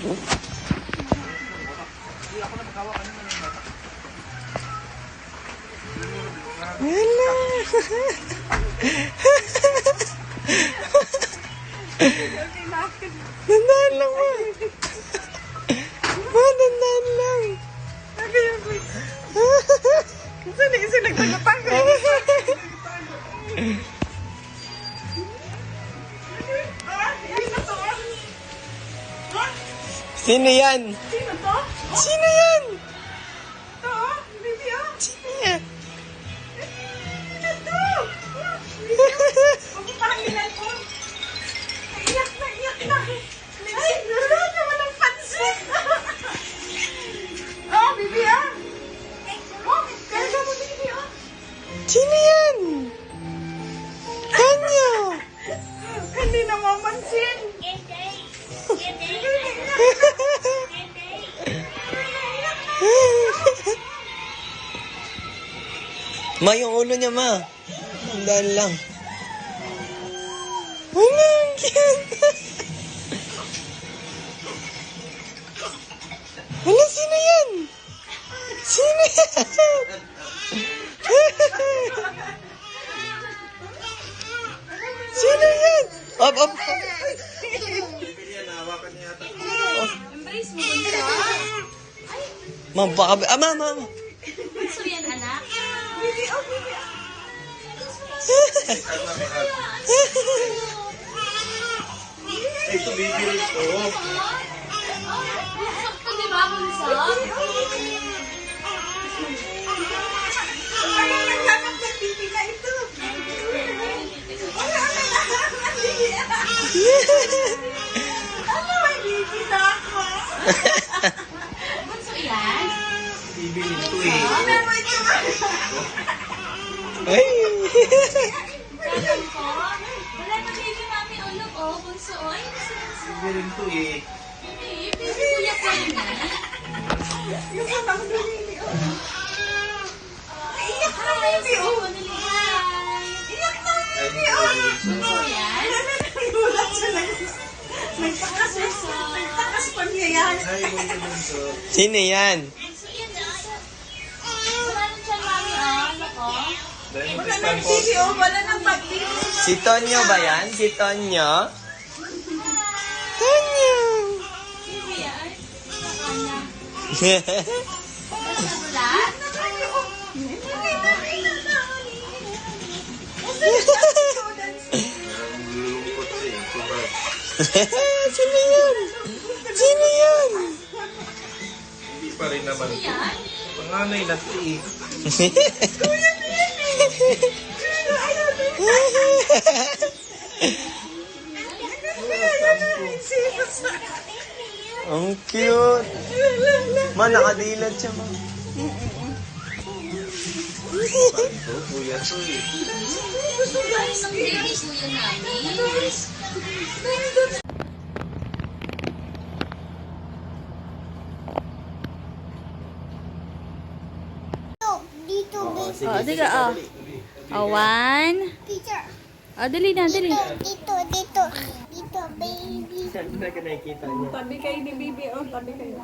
Wala. Dandahan lang mo. Dandahan lang. Isa nagtagapagay. Sino yan? Sino to? Sino yan? To? Baby, oh. Sino yan? Sino to? Pagpapangilan ko. Naiyak na. Ay, wala naman ang pansin. Oh, baby, ah. Oh, kaya mo, baby, oh. Sino yan? Kanya. Hindi na mamansin. Ma, yung ulo niya, ma. Dandahan lang. Ano yung cute? Ano, sino yan? Sino yan? Sino yan? Up. Embrace mo bunso. Ma, baka... Ma. Bunso yan, anak. Baby, oh, baby, ah. Ito, baby rin to. Bunso ko, di ba, bunso? Ano naghanap ng baby na ito? Ano, may baby na ako? Bunso yan? Baby rin to eh. Ano mo ito? Ay. Sabi ko, wala na baby mami ulog, oh, bunso, oh. Ay, bunso. Baby rin to eh. Baby, kuya ko yun, ah. Yung matang dulili, oh. Iyak na, Hi, baby, sabi oh. ko, dali, hi. Iyak na, Ay, baby, oh. Bunso yan? Nagulat siya lang. Nagtakas pangyayari. Ay, baby rin to. Sino yan? Bunso yan, ah. Wala na siya, mami, oh. Ano ko? Dahil Wala mag-stand nang po. baby, oh. Wala nang baby. Si Tonyo ba yan? Si Tonyo? Tonyo! Baby, yan. Nakanya. Basta bulat? Ang lulungkot siya eh. Sobrang. Sino yan? Sino yan? Hindi pa rin naman to. Yan? Panganay na to eh. Ang cute. Ma, nakadilat siya, ma. Ito, kuya to eh. Ay, ng baby kuya namin. Dito, baby. Oh, diga, oh. Oh, one. Teacher. Oh, dali na, dali. Dito, dito. Dito, baby. Saan na ka nakikita niya? Tabi kayo ni baby, oh. Tabi kayo.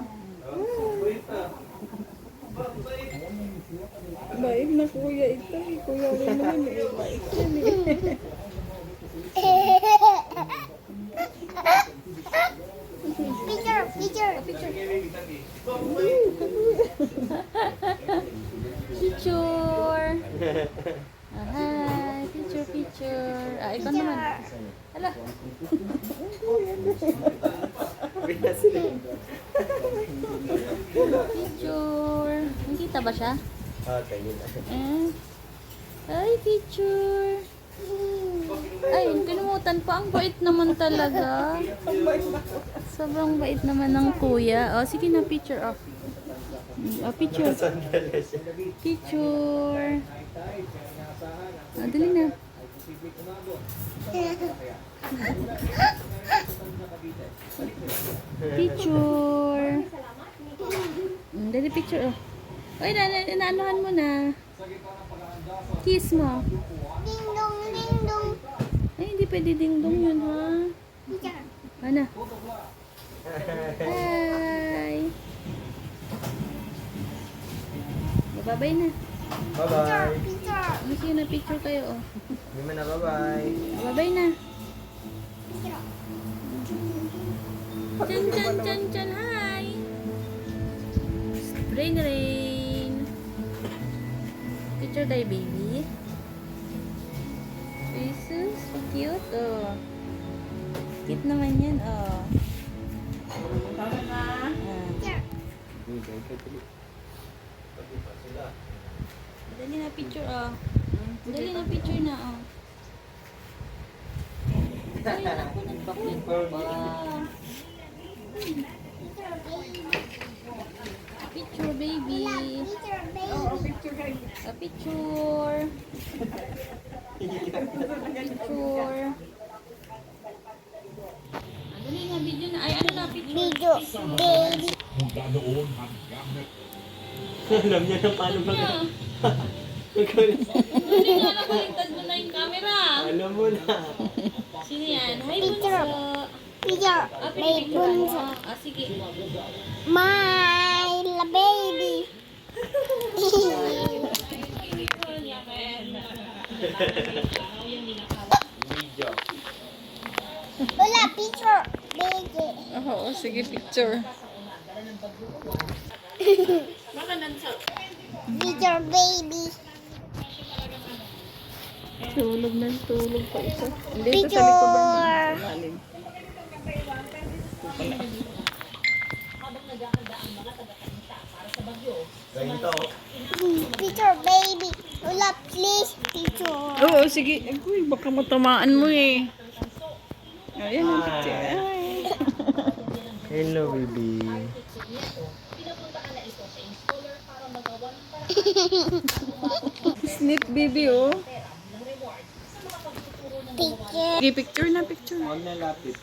Baik na kuya ito. Kuya rin naman eh. Baik yan eh. Picture. Picture. Hi, picture. Ah, ikaw naman. Hala. Picture. Nakita ba siya? Okay, yun. Ay, picture. Ay, kalimutan pa. Ang bait naman talaga. Sobrang bait naman ng kuya. Oh, sige na, picture. Oh, picture. Picture. Dali na. Picture. Dali picture. Oh. Ay, naanuhan mo na. Kiss mo. Ding dong. Ay, hindi pwede ding-dong yun, ha? Picture. Ano? Hi! Babay na. Bye-bye. Picture. Sige na picture kayo, oh. Hindi mo na, bye-bye. Babay na. Chan, chan, chan, chan, hi! Rain, rain. Picture tayo, baby. Jesus, so cute, oh. Cute naman yan, oh. Ah. Dali na picture, oh. Dali na picture na, oh. Ay, naku, nagpakit pa. Picture, baby. Picture, baby. A picture. Picture. Dali na, video na. Ay, ano na, picture. Video, baby. Alam niya na paano mag... Dali na, nabaliktad mo na yung camera. Alam mo na. Sino yan? Hi, Picture. Bunso. Picture, Ah, baby. pinipicture mo. Ah, sige. My baby. Wala, picture, baby. Oo, sige, picture. Picture, baby. Tulog na, tulog pa isa. Hindi, Picture. Ganito. Picture, baby. Wala, please, picture. Oo, sige. Uy, baka matamaan mo eh. Ayan ang picture. Ay. Hello, baby. Snip baby, oh. Picture. Sige, picture na, picture. Huwag na lapit.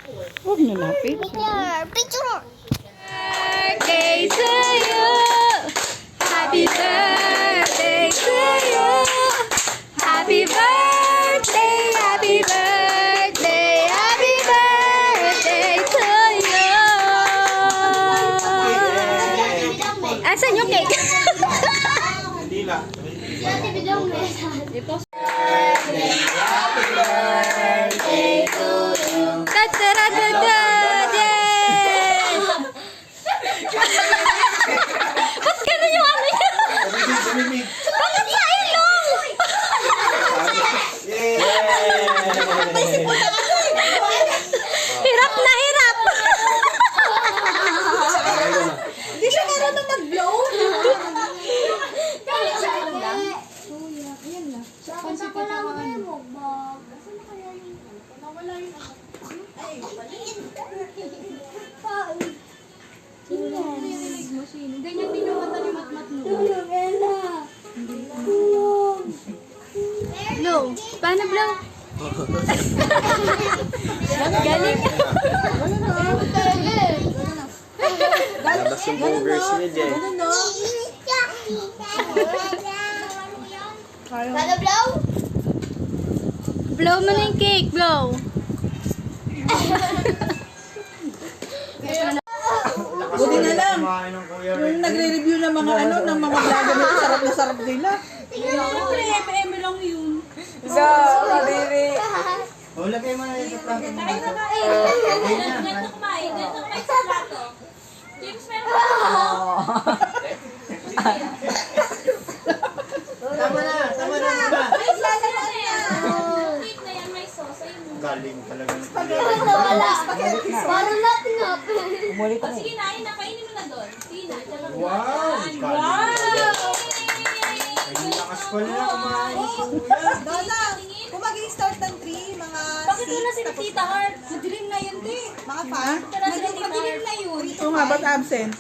Huwag na lapit. Picture, picture. Birthday to you. Happy birthday to you. Happy birthday, happy birthday, happy birthday to you. Asan yung cake? Hindi lang. Ta-ta-ra-ta-ta! Yay! Ba't ganun yung ano yun? Bakit sa ilong? Hirap na hirap! Hindi siya marunong mag-blow. Ganyan din yung mata ni Matmat mo. Blow. Paano blow? Galing. Labas yung boogers niya, Jay. Kada blow? Blow mo na yung cake. Blow. Buti na lang. Kumain ng Kuya Yung Rick. nagre-review ng mga ano, ng mga vlogger nila, sarap na sarap nila. Siyempre, eme lang yun. Oh, lagay mo na yung plato mo. Ganito kumain. Ganito kumain sa plato. James, meron ka. Tama na, tama na. May sauce na yan. Cake na yan, may sauce. Ayun mo. Galing talaga ng Wala. Parang natin nga. O, sige na, ayun na. Kainin mo na doon. Sige na. Tsaka Wow! Wow! Ay, lakas pala na kumain ni Kuya. Dada, kung mag-start ng 3, mga Bakit wala si 6, Tita Heart? madilim na yun, di. Mga 5. Wala si Tita Madilim Heart. na yun. Ito nga, ba't absent?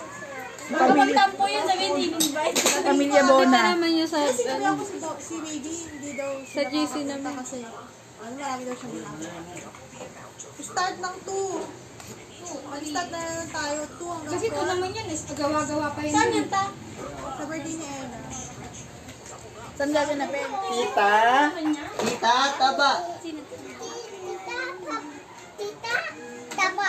Baka magtampo yun sa invite. Pamilya Bona. naman yun sa, Kasi sabi ako si Baby, hindi daw Sa siya GC makakapunta naman. Kasi, marami daw siya ginagawa. Start ng 2. Mag-start na lang tayo, 2 hanggang 4. Kasi ito naman yan, gawa-gawa pa yun. Saan yan ta? Sa birthday ni Ella. Saan gagawin na, Ben? Tita? Tita, taba. Tita, taba.